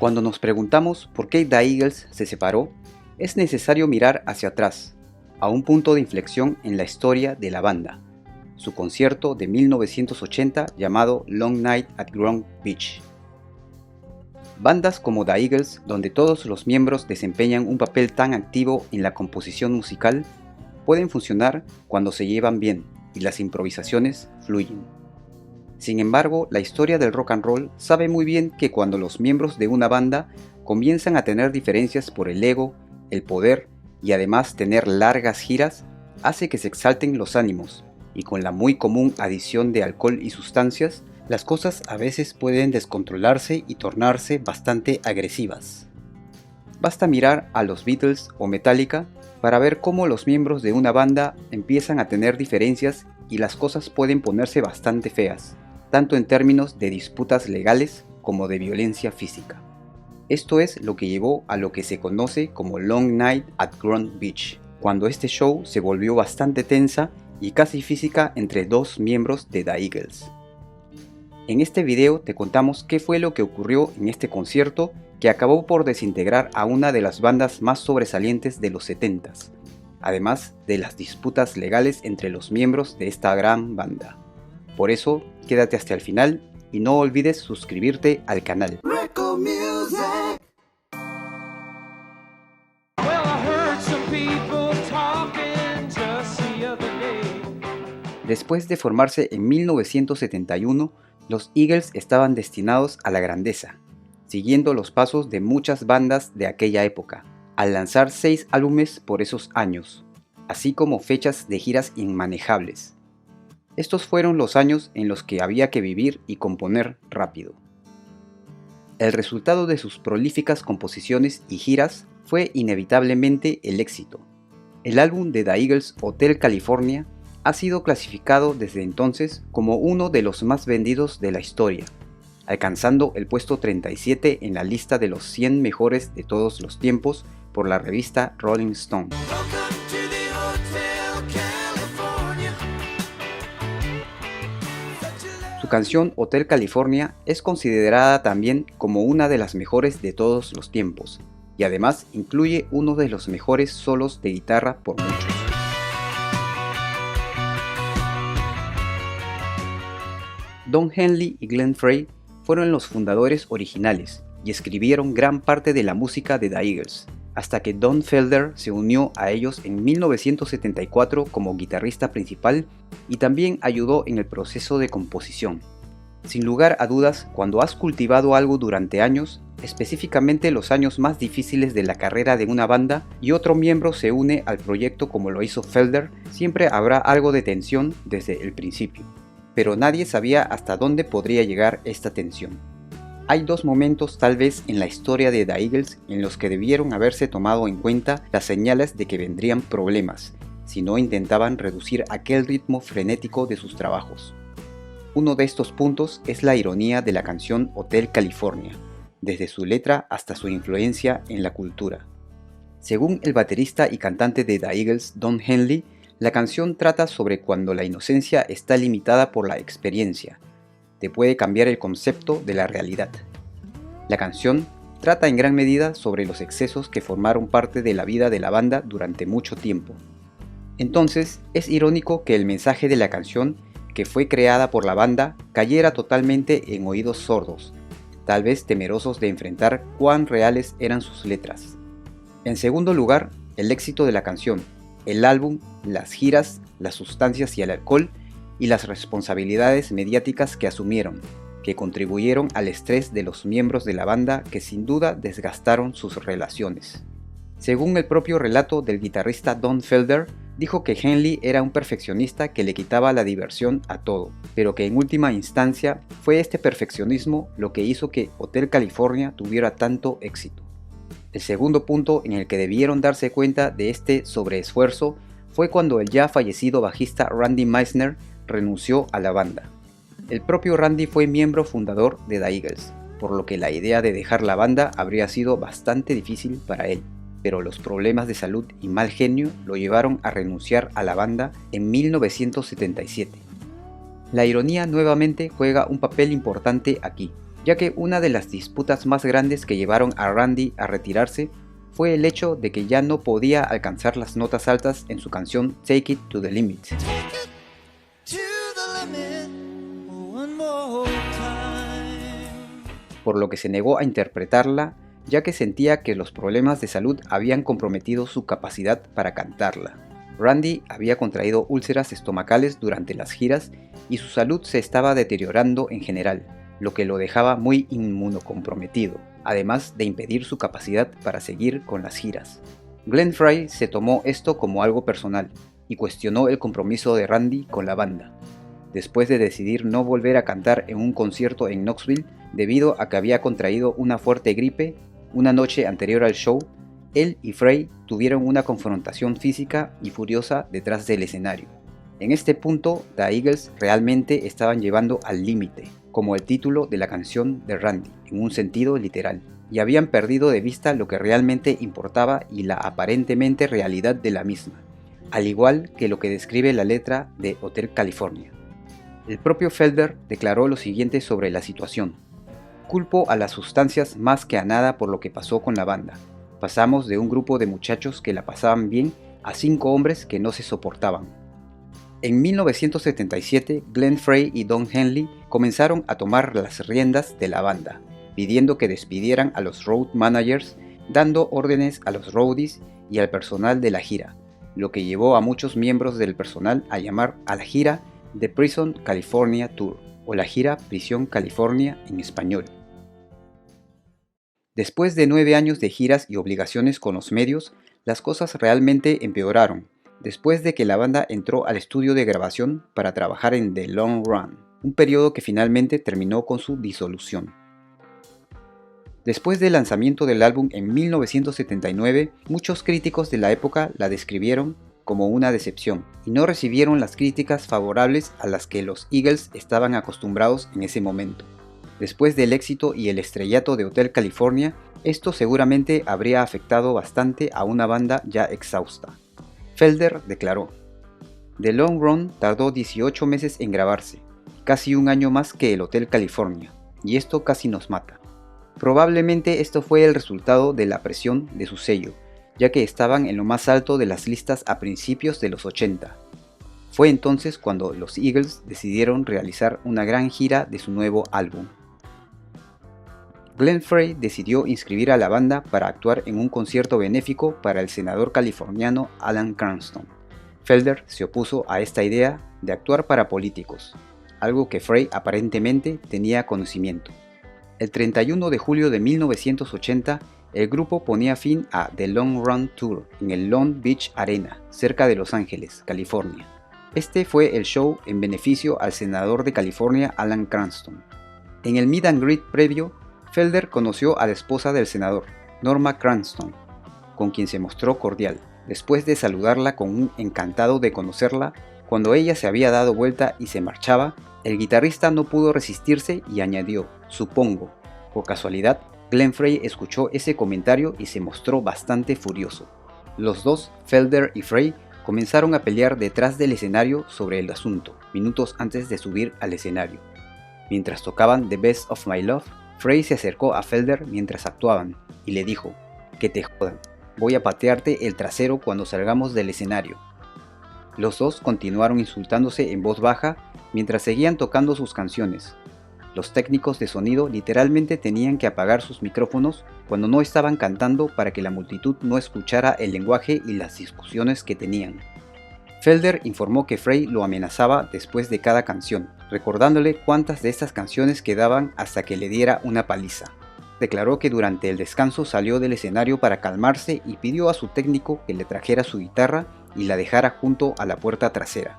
Cuando nos preguntamos por qué The Eagles se separó, es necesario mirar hacia atrás, a un punto de inflexión en la historia de la banda, su concierto de 1980 llamado Long Night at Grand Beach. Bandas como The Eagles, donde todos los miembros desempeñan un papel tan activo en la composición musical, pueden funcionar cuando se llevan bien y las improvisaciones fluyen. Sin embargo, la historia del rock and roll sabe muy bien que cuando los miembros de una banda comienzan a tener diferencias por el ego, el poder y además tener largas giras, hace que se exalten los ánimos, y con la muy común adición de alcohol y sustancias, las cosas a veces pueden descontrolarse y tornarse bastante agresivas. Basta mirar a los Beatles o Metallica para ver cómo los miembros de una banda empiezan a tener diferencias y las cosas pueden ponerse bastante feas, tanto en términos de disputas legales como de violencia física. Esto es lo que llevó a lo que se conoce como Long Night at Grand Beach, cuando este show se volvió bastante tensa y casi física entre dos miembros de The Eagles. En este video te contamos qué fue lo que ocurrió en este concierto que acabó por desintegrar a una de las bandas más sobresalientes de los 70s, además de las disputas legales entre los miembros de esta gran banda. Por eso, quédate hasta el final y no olvides suscribirte al canal. Después de formarse en 1971, los Eagles estaban destinados a la grandeza, siguiendo los pasos de muchas bandas de aquella época, al lanzar 6 álbumes por esos años, así como fechas de giras inmanejables. Estos fueron los años en los que había que vivir y componer rápido. El resultado de sus prolíficas composiciones y giras fue inevitablemente el éxito. El álbum de The Eagles, Hotel California, ha sido clasificado desde entonces como uno de los más vendidos de la historia, alcanzando el puesto 37 en la lista de los 100 mejores de todos los tiempos por la revista Rolling Stone. Su canción Hotel California es considerada también como una de las mejores de todos los tiempos, y además incluye uno de los mejores solos de guitarra por muchos. Don Henley y Glenn Frey fueron los fundadores originales y escribieron gran parte de la música de The Eagles, hasta que Don Felder se unió a ellos en 1974 como guitarrista principal y también ayudó en el proceso de composición. Sin lugar a dudas, cuando has cultivado algo durante años, específicamente los años más difíciles de la carrera de una banda, y otro miembro se une al proyecto como lo hizo Felder, siempre habrá algo de tensión desde el principio. Pero nadie sabía hasta dónde podría llegar esta tensión. Hay 2 momentos tal vez en la historia de The Eagles en los que debieron haberse tomado en cuenta las señales de que vendrían problemas, si no intentaban reducir aquel ritmo frenético de sus trabajos. Uno de estos puntos es la ironía de la canción Hotel California, desde su letra hasta su influencia en la cultura. Según el baterista y cantante de The Eagles, Don Henley, la canción trata sobre cuando la inocencia está limitada por la experiencia. Te puede cambiar el concepto de la realidad. La canción trata en gran medida sobre los excesos que formaron parte de la vida de la banda durante mucho tiempo. Entonces, es irónico que el mensaje de la canción, que fue creada por la banda, cayera totalmente en oídos sordos, tal vez temerosos de enfrentar cuán reales eran sus letras. En segundo lugar, el éxito de la canción, el álbum, las giras, las sustancias y el alcohol, y las responsabilidades mediáticas que asumieron, que contribuyeron al estrés de los miembros de la banda que sin duda desgastaron sus relaciones. Según el propio relato del guitarrista Don Felder, dijo que Henley era un perfeccionista que le quitaba la diversión a todo, pero que en última instancia fue este perfeccionismo lo que hizo que Hotel California tuviera tanto éxito. El segundo punto en el que debieron darse cuenta de este sobreesfuerzo fue cuando el ya fallecido bajista Randy Meisner renunció a la banda. El propio Randy fue miembro fundador de The Eagles, por lo que la idea de dejar la banda habría sido bastante difícil para él, pero los problemas de salud y mal genio lo llevaron a renunciar a la banda en 1977. La ironía nuevamente juega un papel importante aquí, ya que una de las disputas más grandes que llevaron a Randy a retirarse fue el hecho de que ya no podía alcanzar las notas altas en su canción Take It to the Limit, por lo que se negó a interpretarla, ya que sentía que los problemas de salud habían comprometido su capacidad para cantarla. Randy había contraído úlceras estomacales durante las giras y su salud se estaba deteriorando en general, lo que lo dejaba muy inmunocomprometido, además de impedir su capacidad para seguir con las giras. Glenn Frey se tomó esto como algo personal y cuestionó el compromiso de Randy con la banda. Después de decidir no volver a cantar en un concierto en Knoxville debido a que había contraído una fuerte gripe una noche anterior al show, él y Frey tuvieron una confrontación física y furiosa detrás del escenario. En este punto, The Eagles realmente estaban llevando al límite, como el título de la canción de Randy, en un sentido literal, y habían perdido de vista lo que realmente importaba y la aparentemente realidad de la misma, al igual que lo que describe la letra de Hotel California. El propio Felder declaró lo siguiente sobre la situación: culpo a las sustancias más que a nada por lo que pasó con la banda. Pasamos de un grupo de muchachos que la pasaban bien a 5 hombres que no se soportaban. En 1977, Glenn Frey y Don Henley comenzaron a tomar las riendas de la banda, pidiendo que despidieran a los road managers, dando órdenes a los roadies y al personal de la gira, lo que llevó a muchos miembros del personal a llamar a la gira The Prison California Tour, o la gira Prisión California en español. Después de 9 años de giras y obligaciones con los medios, las cosas realmente empeoraron, después de que la banda entró al estudio de grabación para trabajar en The Long Run, un periodo que finalmente terminó con su disolución. Después del lanzamiento del álbum en 1979, muchos críticos de la época la describieron como una decepción y no recibieron las críticas favorables a las que los Eagles estaban acostumbrados en ese momento. Después del éxito y el estrellato de Hotel California, esto seguramente habría afectado bastante a una banda ya exhausta. Felder declaró: The Long Run tardó 18 meses en grabarse, casi un año más que el Hotel California, y esto casi nos mata. Probablemente esto fue el resultado de la presión de su sello, ya que estaban en lo más alto de las listas a principios de los 80. Fue entonces cuando los Eagles decidieron realizar una gran gira de su nuevo álbum. Glenn Frey decidió inscribir a la banda para actuar en un concierto benéfico para el senador californiano Alan Cranston. Felder se opuso a esta idea de actuar para políticos, algo que Frey aparentemente tenía conocimiento. El 31 de julio de 1980, el grupo ponía fin a The Long Run Tour en el Long Beach Arena, cerca de Los Ángeles, California. Este fue el show en beneficio al senador de California Alan Cranston. En el meet and greet previo, Felder conoció a la esposa del senador, Norma Cranston, con quien se mostró cordial. Después de saludarla con un encantado de conocerla, cuando ella se había dado vuelta y se marchaba, el guitarrista no pudo resistirse y añadió: supongo. Por casualidad, Glenn Frey escuchó ese comentario y se mostró bastante furioso. Los dos, Felder y Frey, comenzaron a pelear detrás del escenario sobre el asunto, minutos antes de subir al escenario. Mientras tocaban The Best of My Love, Frey se acercó a Felder mientras actuaban y le dijo: que te jodan, voy a patearte el trasero cuando salgamos del escenario. Los dos continuaron insultándose en voz baja mientras seguían tocando sus canciones. Los técnicos de sonido literalmente tenían que apagar sus micrófonos cuando no estaban cantando para que la multitud no escuchara el lenguaje y las discusiones que tenían. Felder informó que Frey lo amenazaba después de cada canción, recordándole cuántas de estas canciones quedaban hasta que le diera una paliza. Declaró que durante el descanso salió del escenario para calmarse y pidió a su técnico que le trajera su guitarra y la dejara junto a la puerta trasera.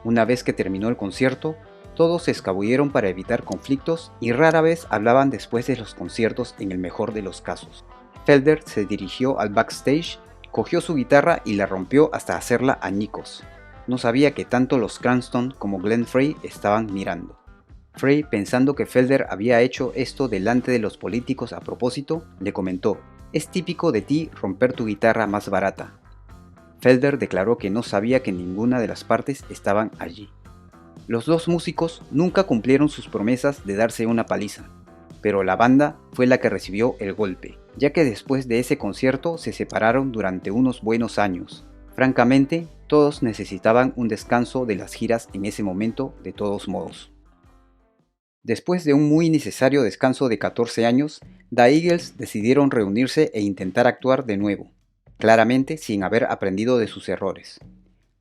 Una vez que terminó el concierto, todos se escabulleron para evitar conflictos y rara vez hablaban después de los conciertos en el mejor de los casos. Felder se dirigió al backstage, cogió su guitarra y la rompió hasta hacerla añicos. No sabía que tanto los Cranston como Glenn Frey estaban mirando. Frey, pensando que Felder había hecho esto delante de los políticos a propósito, le comentó: es típico de ti romper tu guitarra más barata. Felder declaró que no sabía que ninguna de las partes estaban allí. Los dos músicos nunca cumplieron sus promesas de darse una paliza, pero la banda fue la que recibió el golpe, ya que después de ese concierto se separaron durante unos buenos años. Francamente, todos necesitaban un descanso de las giras en ese momento de todos modos. Después de un muy necesario descanso de 14 años, The Eagles decidieron reunirse e intentar actuar de nuevo, claramente sin haber aprendido de sus errores.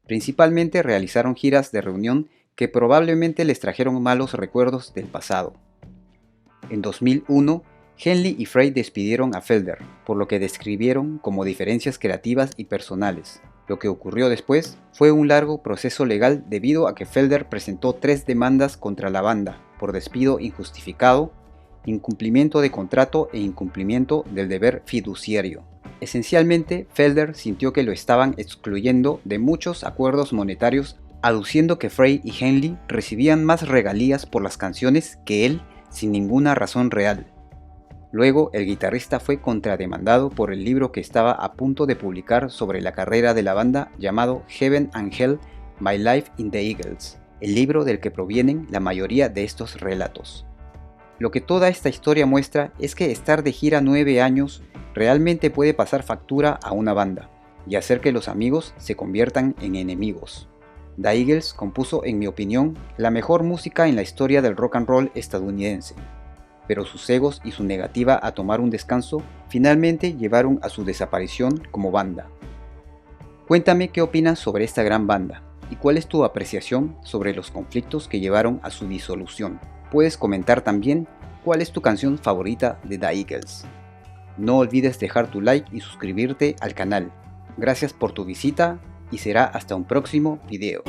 Principalmente realizaron giras de reunión que probablemente les trajeron malos recuerdos del pasado. En 2001, Henley y Frey despidieron a Felder, por lo que describieron como diferencias creativas y personales. Lo que ocurrió después fue un largo proceso legal debido a que Felder presentó 3 demandas contra la banda por despido injustificado, incumplimiento de contrato e incumplimiento del deber fiduciario. Esencialmente, Felder sintió que lo estaban excluyendo de muchos acuerdos monetarios, aduciendo que Frey y Henley recibían más regalías por las canciones que él sin ninguna razón real. Luego, el guitarrista fue contrademandado por el libro que estaba a punto de publicar sobre la carrera de la banda llamado Heaven and Hell: My Life in the Eagles, el libro del que provienen la mayoría de estos relatos. Lo que toda esta historia muestra es que estar de gira 9 años realmente puede pasar factura a una banda y hacer que los amigos se conviertan en enemigos. The Eagles compuso, en mi opinión, la mejor música en la historia del rock and roll estadounidense, pero sus egos y su negativa a tomar un descanso finalmente llevaron a su desaparición como banda. Cuéntame qué opinas sobre esta gran banda y cuál es tu apreciación sobre los conflictos que llevaron a su disolución. Puedes comentar también cuál es tu canción favorita de The Eagles. No olvides dejar tu like y suscribirte al canal. Gracias por tu visita y será hasta un próximo video.